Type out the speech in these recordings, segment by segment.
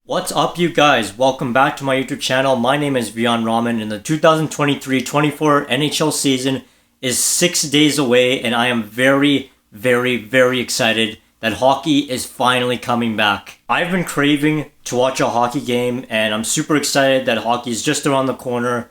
What's up, you guys? Welcome back to my YouTube channel. My name is Vihaan Raman, and the 2023-24 NHL season is 6 days away, and I am very excited that hockey is finally coming back. I've been craving to watch a hockey game, and I'm super excited that hockey is just around the corner.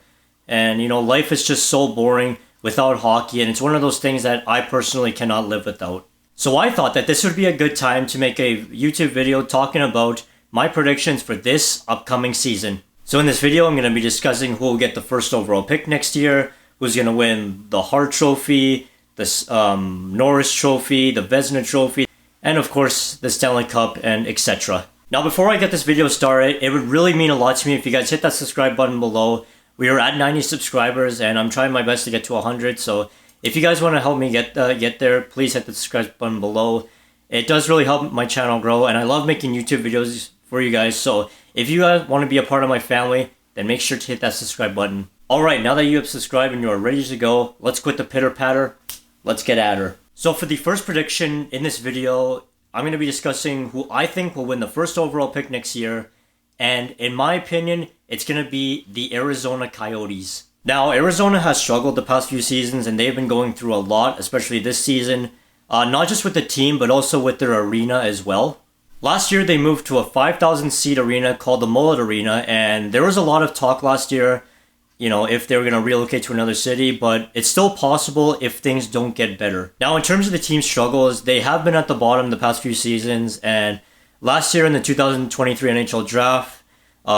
And life is just so boring without hockey, and it's one of those things that I personally cannot live without. So I thought that this would be a good time to make a YouTube video talking about my predictions for this upcoming season. So in this video, I'm going to be discussing who will get the first overall pick next year, who's going to win the Hart Trophy, the Norris Trophy, the Vezina Trophy, and of course the Stanley Cup, and etc. Now before I get this video started, it would really mean a lot to me if you guys hit that subscribe button below. We are at 90 subscribers and I'm trying my best to get to 100, so if you guys want to help me get there, please hit the subscribe button below. It does really help my channel grow, and I love making YouTube videos for you guys, so if you guys want to be a part of my family, then make sure to hit that subscribe button. Alright, now that you have subscribed and you are ready to go, let's quit the pitter patter, let's get at her. So for the first prediction in this video, I'm going to be discussing who I think will win the first overall pick next year, and in my opinion, it's going to be the Arizona Coyotes. Now, Arizona has struggled the past few seasons, and they've been going through a lot, especially this season, not just with the team, but also with their arena as well. Last year, they moved to a 5,000-seat arena called the Mullet Arena, and there was a lot of talk last year, if they were going to relocate to another city, but it's still possible if things don't get better. Now, in terms of the team's struggles, they have been at the bottom the past few seasons, and last year in the 2023 NHL draft,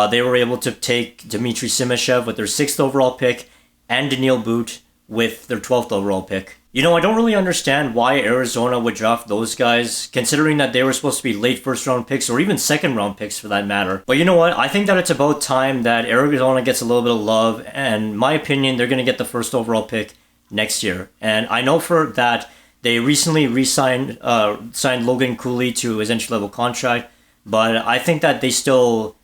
they were able to take Dmitry Simashev with their 6th overall pick and Daniil But with their 12th overall pick. I don't really understand why Arizona would draft those guys, considering that they were supposed to be late first-round picks or even second-round picks for that matter. But you know what? I think that it's about time that Arizona gets a little bit of love, and in my opinion, they're going to get the first overall pick next year. And I know for that they recently signed Logan Cooley to his entry-level contract, but I think that they still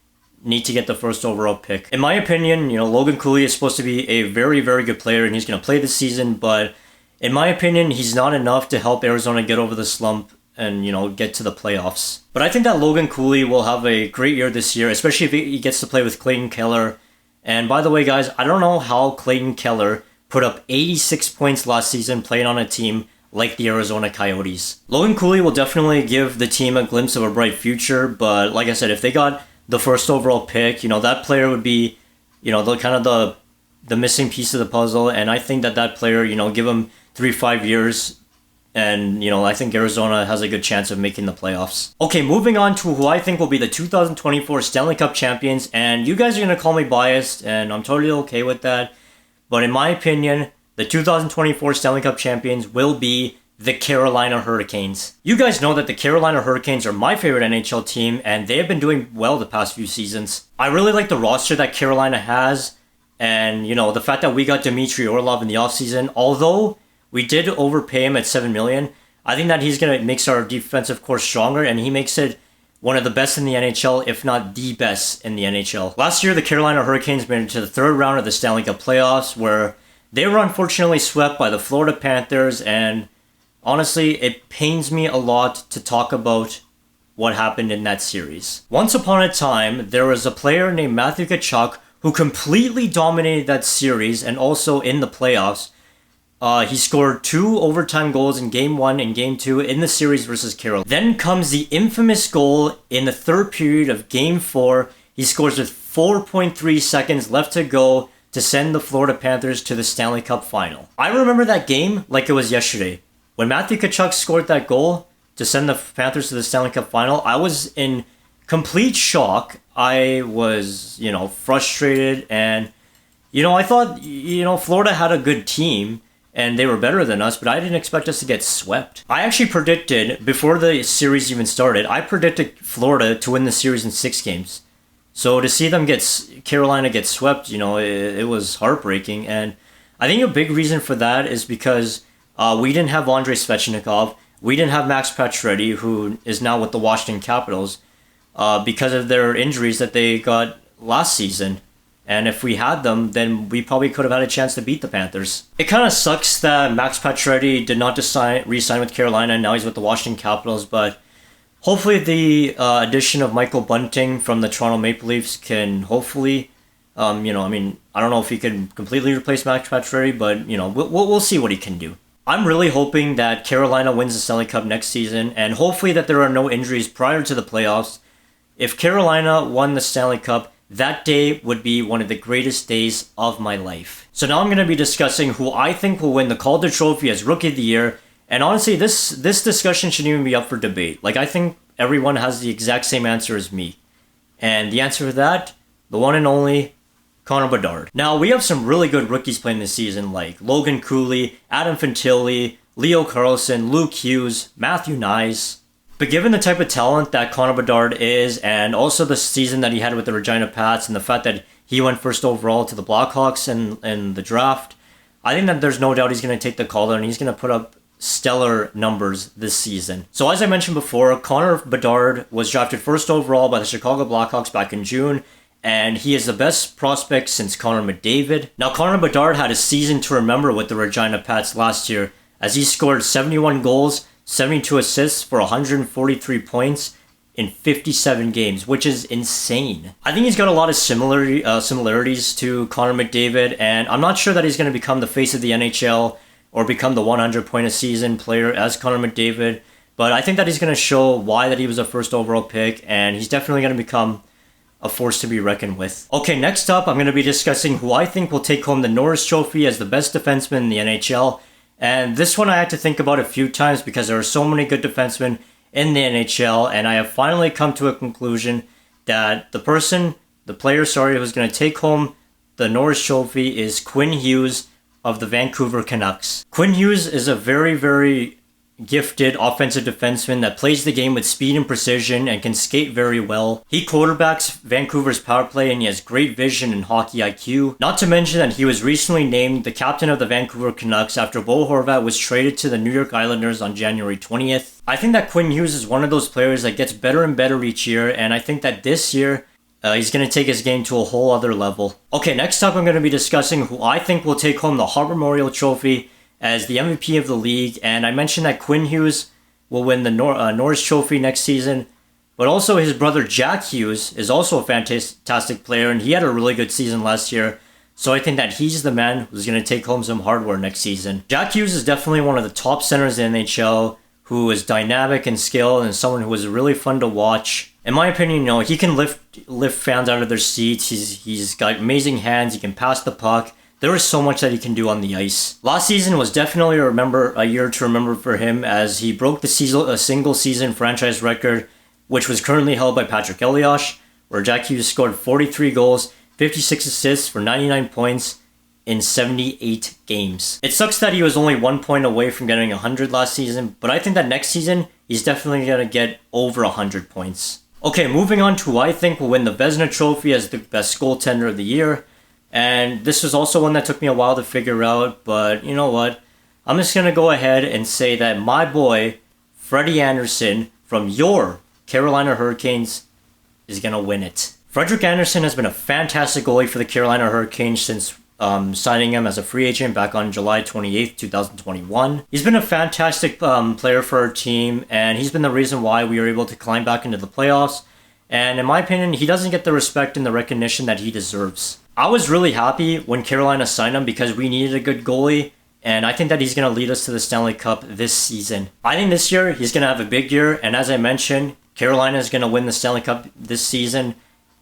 need to get the first overall pick. In my opinion, Logan Cooley is supposed to be a very good player, and he's going to play this season, but in my opinion, he's not enough to help Arizona get over the slump and, get to the playoffs. But I think that Logan Cooley will have a great year this year, especially if he gets to play with Clayton Keller. And by the way, guys, I don't know how Clayton Keller put up 86 points last season playing on a team like the Arizona Coyotes. Logan Cooley will definitely give the team a glimpse of a bright future, but like I said, if they got the first overall pick, that player would be, the missing piece of the puzzle, and I think that player, give him 3-5 years, and I think Arizona has a good chance of making the playoffs. Okay, moving on to who I think will be the 2024 Stanley Cup champions, and you guys are going to call me biased, and I'm totally okay with that, but in my opinion, the 2024 Stanley Cup champions will be the Carolina Hurricanes. You guys know that the Carolina Hurricanes are my favorite NHL team, and they have been doing well the past few seasons. I really like the roster that Carolina has, and the fact that we got Dmitry Orlov in the offseason, although we did overpay him at $7 million. I think that he's going to make our defensive core stronger, and he makes it one of the best in the NHL, if not the best in the NHL. Last year, the Carolina Hurricanes made it to the 3rd round of the Stanley Cup playoffs, where they were unfortunately swept by the Florida Panthers, and honestly, it pains me a lot to talk about what happened in that series. Once upon a time, there was a player named Matthew Tkachuk who completely dominated that series and also in the playoffs. He scored 2 overtime goals in Game 1 and Game 2 in the series versus Carolina. Then comes the infamous goal in the 3rd period of Game 4. He scores with 4.3 seconds left to go to send the Florida Panthers to the Stanley Cup final. I remember that game like it was yesterday. When Matthew Tkachuk scored that goal to send the Panthers to the Stanley Cup final, I was in complete shock. I was, frustrated, and, I thought, Florida had a good team, and they were better than us, but I didn't expect us to get swept. I actually predicted, before the series even started, I predicted Florida to win the series in 6 games. So to see them Carolina get swept, it was heartbreaking, and I think a big reason for that is because we didn't have Andrei Svechnikov, we didn't have Max Pacioretty, who is now with the Washington Capitals, because of their injuries that they got last season. And if we had them, then we probably could have had a chance to beat the Panthers. It kind of sucks that Max Pacioretty did not re-sign with Carolina, and now he's with the Washington Capitals, but Hopefully the addition of Michael Bunting from the Toronto Maple Leafs can hopefully, I don't know if he can completely replace Max Pacioretty, but, we'll see what he can do. I'm really hoping that Carolina wins the Stanley Cup next season, and hopefully that there are no injuries prior to the playoffs. If Carolina won the Stanley Cup, that day would be one of the greatest days of my life. So now I'm going to be discussing who I think will win the Calder Trophy as Rookie of the Year. And honestly, this discussion shouldn't even be up for debate. Like, I think everyone has the exact same answer as me. And the answer to that, the one and only, Connor Bedard. Now, we have some really good rookies playing this season, like Logan Cooley, Adam Fantilli, Leo Carlson, Luke Hughes, Matthew Nyes. But given the type of talent that Connor Bedard is, and also the season that he had with the Regina Pats, and the fact that he went first overall to the Blackhawks in the draft, I think that there's no doubt he's going to take the Calder, and he's going to put up stellar numbers this season. So as I mentioned before, Connor Bedard was drafted first overall by the Chicago Blackhawks back in June, and he is the best prospect since Connor McDavid. Now, Connor Bedard had a season to remember with the Regina Pats last year, as he scored 71 goals, 72 assists for 143 points in 57 games, which is insane. I think he's got a lot of similarities to Connor McDavid, and I'm not sure that he's going to become the face of the NHL or become the 100-point-a-season player as Connor McDavid, but I think that he's going to show why that he was a first overall pick, and he's definitely going to become a force to be reckoned with. Okay, next up, I'm going to be discussing who I think will take home the Norris Trophy as the best defenseman in the NHL. And this one I had to think about a few times because there are so many good defensemen in the NHL, and I have finally come to a conclusion that the player, who's going to take home the Norris Trophy is Quinn Hughes of the Vancouver Canucks. Quinn Hughes is a very, very gifted offensive defenseman that plays the game with speed and precision and can skate very well. He quarterbacks Vancouver's power play, and he has great vision and hockey IQ. Not to mention that he was recently named the captain of the Vancouver Canucks after Bo Horvat was traded to the New York Islanders on January 20th. I think that Quinn Hughes is one of those players that gets better and better each year, and I think that this year he's going to take his game to a whole other level. Okay, next up I'm going to be discussing who I think will take home the Hart Memorial Trophy as the MVP of the league, and I mentioned that Quinn Hughes will win the Norris Trophy next season, but also his brother Jack Hughes is also a fantastic player, and he had a really good season last year, so I think that he's the man who's going to take home some hardware next season. Jack Hughes is definitely one of the top centers in the NHL, who is dynamic and skilled, and someone who is really fun to watch. In my opinion, he can lift fans out of their seats. He's got amazing hands, he can pass the puck. There is so much that he can do on the ice. Last season was definitely a year to remember for him, as he broke the single season franchise record, which was currently held by Patrick Elias, where Jack Hughes scored 43 goals, 56 assists for 99 points in 78 games. It sucks that he was only 1 point away from getting 100 last season, but I think that next season, he's definitely going to get over 100 points. Okay, moving on to who I think will win the Vezina Trophy as the best goaltender of the year. And this was also one that took me a while to figure out, but you know what? I'm just going to go ahead and say that my boy, Freddie Anderson, from your Carolina Hurricanes, is going to win it. Frederik Andersen has been a fantastic goalie for the Carolina Hurricanes since signing him as a free agent back on July 28th, 2021. He's been a fantastic player for our team, and he's been the reason why we were able to climb back into the playoffs. And in my opinion, he doesn't get the respect and the recognition that he deserves. I was really happy when Carolina signed him because we needed a good goalie, and I think that he's going to lead us to the Stanley Cup this season. I think this year he's going to have a big year, and as I mentioned, Carolina is going to win the Stanley Cup this season,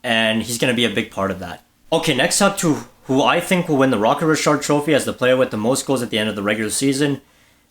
and he's going to be a big part of that. Okay, next up to who I think will win the Rocket Richard Trophy as the player with the most goals at the end of the regular season.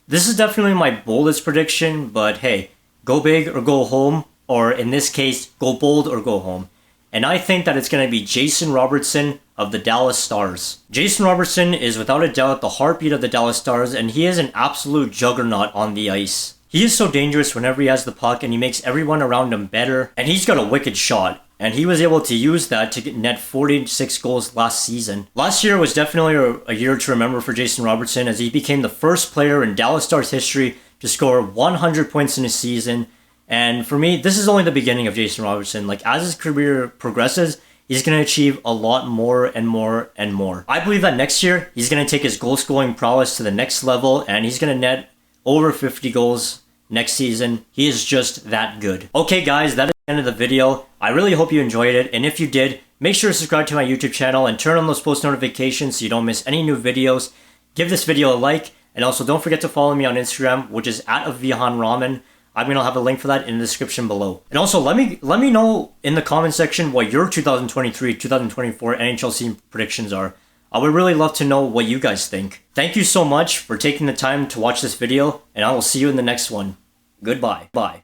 This is definitely my boldest prediction, but hey, go big or go home, or in this case, go bold or go home. And I think that it's going to be Jason Robertson of the Dallas Stars. Jason Robertson is without a doubt the heartbeat of the Dallas Stars, and he is an absolute juggernaut on the ice. He is so dangerous whenever he has the puck, and he makes everyone around him better, and he's got a wicked shot. And he was able to use that to net 46 goals last season. Last year was definitely a year to remember for Jason Robertson, as he became the first player in Dallas Stars history to score 100 points in a season. And for me, this is only the beginning of Jason Robertson. Like, as his career progresses, he's going to achieve a lot more and more and more. I believe that next year, he's going to take his goal-scoring prowess to the next level, and he's going to net over 50 goals next season. He is just that good. Okay guys, that is the end of the video. I really hope you enjoyed it, and if you did, make sure to subscribe to my YouTube channel and turn on those post notifications so you don't miss any new videos. Give this video a like, and also don't forget to follow me on Instagram, which is @Vihaan Raman. I'm gonna have a link for that in the description below. And also let me know in the comment section what your 2023-2024 NHL season predictions are. I would really love to know what you guys think. Thank you so much for taking the time to watch this video, and I will see you in the next one. Goodbye. Bye.